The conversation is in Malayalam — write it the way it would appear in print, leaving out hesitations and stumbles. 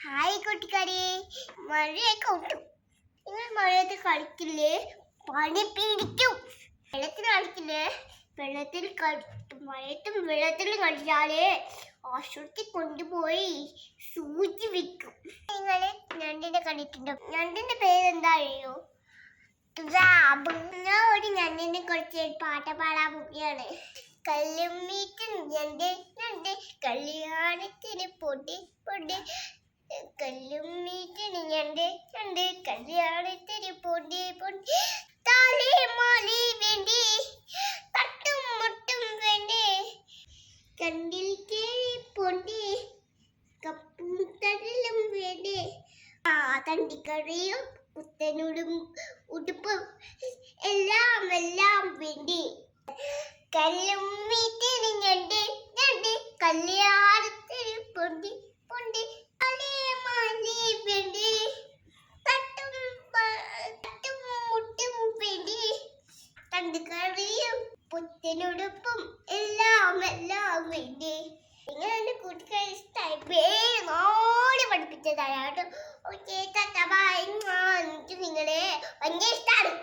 ഹായ് കൂട്ടുകാരെ, മഴയൊക്കെ ഒട്ടും. നിങ്ങൾ മഴയത്ത് കളിക്കില്ലേ? പണി പിടിക്കും. വെള്ളത്തിൽ കളിക്കില്ലേ? മഴയത്തും വെള്ളത്തിലും കളിച്ചാലേ ആശുപത്രി കൊണ്ടുപോയി സൂചി വെക്കും. നിങ്ങള് ഞണ്ടിനെ കണ്ടിട്ടുണ്ടോ? ഞണ്ടിന്റെ പേരെന്താ അറിയോ? ക്രാബ്. ഞാൻ ഒരു ഞണ്ടിനെ കുറിച്ച് പാട്ട് പാടാൻ പോവുകയാണ്. കല്ലുമ്മീറ്റും ഞണ്ട് ഞണ്ട് കല്യാണത്തിന് പൊടി പൊടി, കല്ലുമ്മീറ്റിന് ഞണ്ട് ഞണ്ട് കല്യാണത്തിന് പൊടി പൊടി, താലിമാലി വേണ്ടി തട്ടും മുട്ടും വേണ്ടി, കണ്ടിൽ കേറി പൊടി കപ്പും തടലും വേണ്ടി, തണ്ടിക്കറിയും പുത്തനുടും ഉടുപ്പും എല്ലാം എല്ലാം വേണ്ടി, കല്ലുമ്മീറ്റിന് ഞണ്ട് ഞണ്ട് കല്യാണത്തിന് പൊടി പൊടി, താലിമാലി വേണ്ടി തട്ടും മുട്ടും വേണ്ടി, തണ്ടിക്കറിയും പുത്തനുടുപ്പും എല്ലാം എല്ലാം വേണ്ടി. നിങ്ങൾ എൻ്റെ കൂട്ടുകാരെ ഇഷ്ടമായി പേരോടി പഠിപ്പിച്ചതായ കേട്ടോ. Okay, bye. എനിക്ക് നിങ്ങളെ ഭയങ്കര ഇഷ്ടമാണ്.